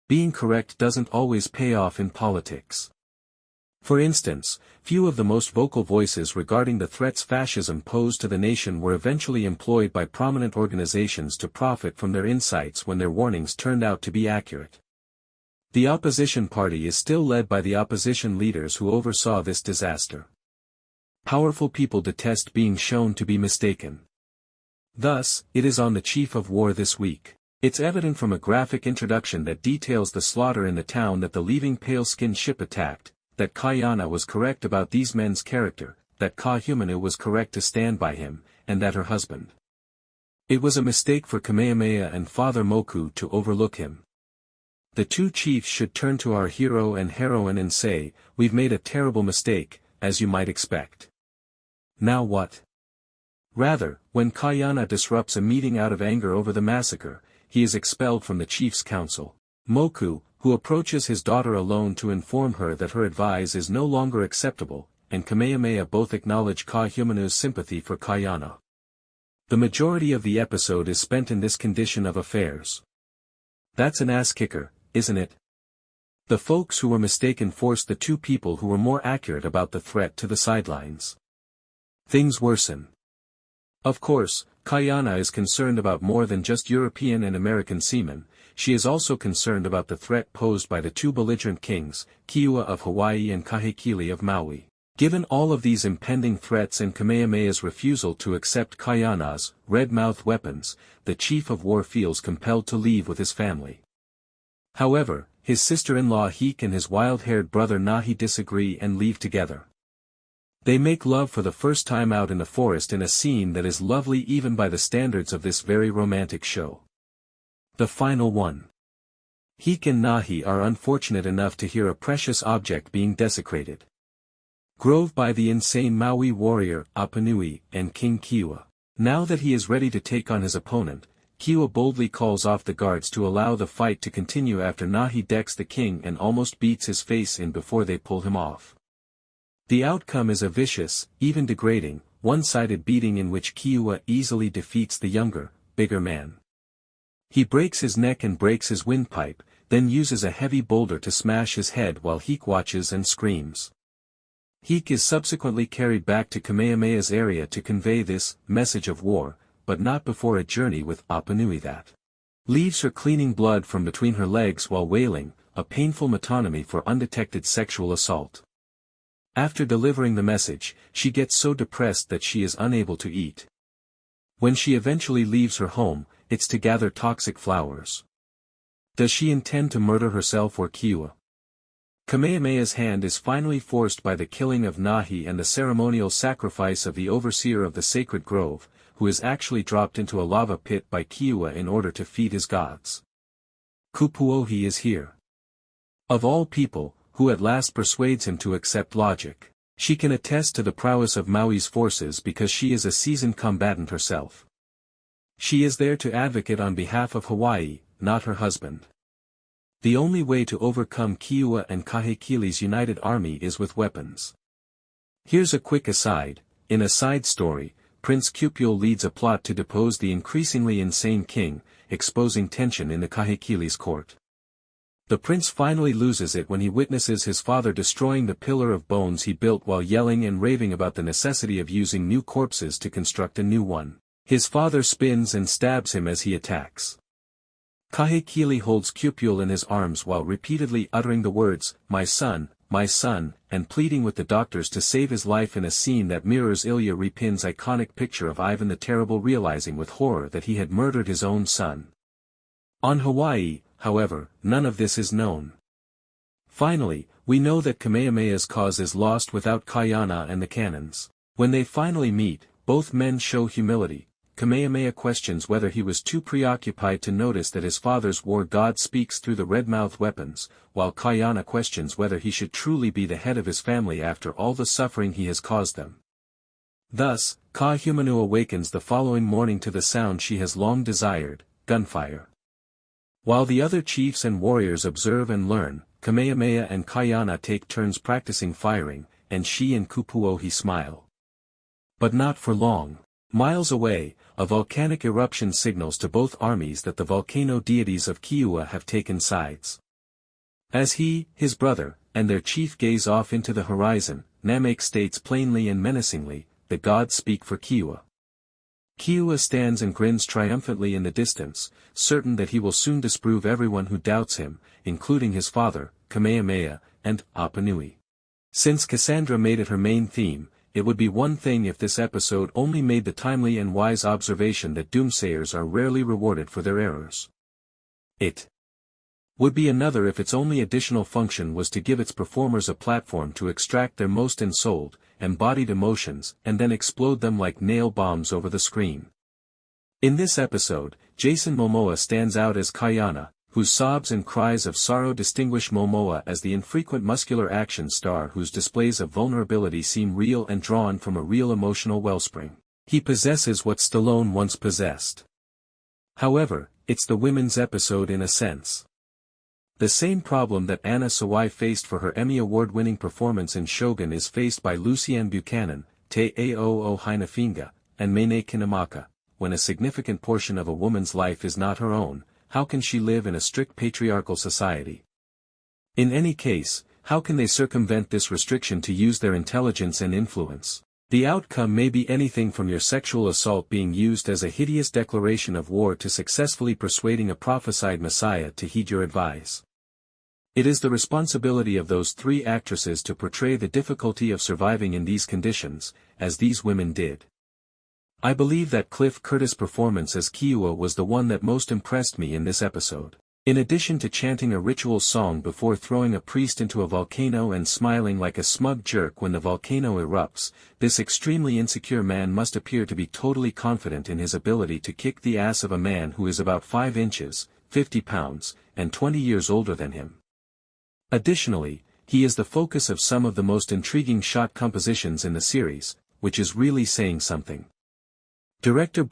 being correct doesn't always pay off in politics. For instance, few of the most vocal voices regarding the threats fascism posed to the nation were eventually employed by prominent organizations to profit from their insights when their warnings turned out to be accurate. The opposition party is still led by the opposition leaders who oversaw this disaster. Powerful people detest being shown to be mistaken. Thus, it is on the chief of war this week. It's evident from a graphic introduction that details the slaughter in the town that the leaving pale-skinned ship attacked, that Kaʻiana was correct about these men's character, that Kaʻahumanu was correct to stand by him, and that her husband. It was a mistake for Kamehameha and Father Moku to overlook him. The two chiefs should turn to our hero and heroine and say, "We've made a terrible mistake, as you might expect. Now what?" Rather, when Kaʻiana disrupts a meeting out of anger over the massacre, he is expelled from the chief's council. Moku, who approaches his daughter alone to inform her that her advice is no longer acceptable, and Kamehameha both acknowledge Kaʻahumanu's sympathy for Kaʻiana. The majority of the episode is spent in this condition of affairs. That's an ass-kicker, isn't it? The folks who were mistaken forced the two people who were more accurate about the threat to the sidelines. Things worsen. Of course, Kaʻiana is concerned about more than just European and American seamen. She is also concerned about the threat posed by the two belligerent kings, Kiʻua of Hawaii and Kahekili of Maui. Given all of these impending threats and Kamehameha's refusal to accept Kaʻiana's red-mouthed weapons, the chief of war feels compelled to leave with his family. However, his sister-in-law Heke and his wild-haired brother Nahi disagree and leave together. They make love for the first time out in the forest in a scene that is lovely even by the standards of this very romantic show. The final one. Heke and Nahi are unfortunate enough to hear a precious object being desecrated. Grove by the insane Maui warrior, Apanui, and King Kiʻua. Now that he is ready to take on his opponent, Kiʻua boldly calls off the guards to allow the fight to continue after Nahi decks the king and almost beats his face in before they pull him off. The outcome is a vicious, even degrading, one-sided beating in which Kiʻua easily defeats the younger, bigger man. He breaks his neck and breaks his windpipe, then uses a heavy boulder to smash his head while Heke watches and screams. Heke is subsequently carried back to Kamehameha's area to convey this message of war, but not before a journey with Apanui that leaves her cleaning blood from between her legs while wailing, a painful metonymy for undetected sexual assault. After delivering the message, she gets so depressed that she is unable to eat. When she eventually leaves her home, it's to gather toxic flowers. Does she intend to murder herself or Kiʻua? Kamehameha's hand is finally forced by the killing of Nahi and the ceremonial sacrifice of the overseer of the sacred grove, who is actually dropped into a lava pit by Kiʻua in order to feed his gods. Kupuohi is here. Of all people, who at last persuades him to accept logic. She can attest to the prowess of Maui's forces because she is a seasoned combatant herself. She is there to advocate on behalf of Hawaii, not her husband. The only way to overcome Kiʻua and Kahekili's united army is with weapons. Here's a quick aside: in a side story, Prince Kupule leads a plot to depose the increasingly insane king, exposing tension in the Kahekili's court. The prince finally loses it when he witnesses his father destroying the pillar of bones he built while yelling and raving about the necessity of using new corpses to construct a new one. His father spins and stabs him as he attacks. Kahekili holds Kupule in his arms while repeatedly uttering the words, my son, and pleading with the doctors to save his life in a scene that mirrors Ilya Repin's iconic picture of Ivan the Terrible realizing with horror that he had murdered his own son. On Hawaii, however, none of this is known. Finally, we know that Kamehameha's cause is lost without Kaʻiana and the cannons. When they finally meet, both men show humility. Kamehameha questions whether he was too preoccupied to notice that his father's war god speaks through the red-mouthed weapons, while Kaʻiana questions whether he should truly be the head of his family after all the suffering he has caused them. Thus, Kaʻahumanu awakens the following morning to the sound she has long desired, gunfire. While the other chiefs and warriors observe and learn, Kamehameha and Kaʻiana take turns practicing firing, and she and Kupuohi smile. But not for long. Miles away, a volcanic eruption signals to both armies that the volcano deities of Kiʻua have taken sides. As he, his brother, and their chief gaze off into the horizon, Namek states plainly and menacingly, "The gods speak for Kiua." Kiua stands and grins triumphantly in the distance, certain that he will soon disprove everyone who doubts him, including his father, Kamehameha, and Apanui. Since Cassandra made it her main theme, it would be one thing if this episode only made the timely and wise observation that doomsayers are rarely rewarded for their errors. It would be another if its only additional function was to give its performers a platform to extract their most ensouled, embodied emotions and then explode them like nail bombs over the screen. In this episode, Jason Momoa stands out as Kaʻiana, whose sobs and cries of sorrow distinguish Momoa as the infrequent muscular action star whose displays of vulnerability seem real and drawn from a real emotional wellspring. He possesses what Stallone once possessed. However, it's the women's episode in a sense. The same problem that Anna Sawai faced for her Emmy Award-winning performance in Shogun is faced by Lucienne Buchanan, Te Ao Hainafinga, and Mene Kinamaka. When a significant portion of a woman's life is not her own, how can she live in a strict patriarchal society? In any case, how can they circumvent this restriction to use their intelligence and influence? The outcome may be anything from your sexual assault being used as a hideous declaration of war to successfully persuading a prophesied messiah to heed your advice. It is the responsibility of those three actresses to portray the difficulty of surviving in these conditions, as these women did. I believe that Cliff Curtis' performance as Kiua was the one that most impressed me in this episode. In addition to chanting a ritual song before throwing a priest into a volcano and smiling like a smug jerk when the volcano erupts, this extremely insecure man must appear to be totally confident in his ability to kick the ass of a man who is about 5 inches, 50 pounds, and 20 years older than him. Additionally, he is the focus of some of the most intriguing shot compositions in the series, which is really saying something. Director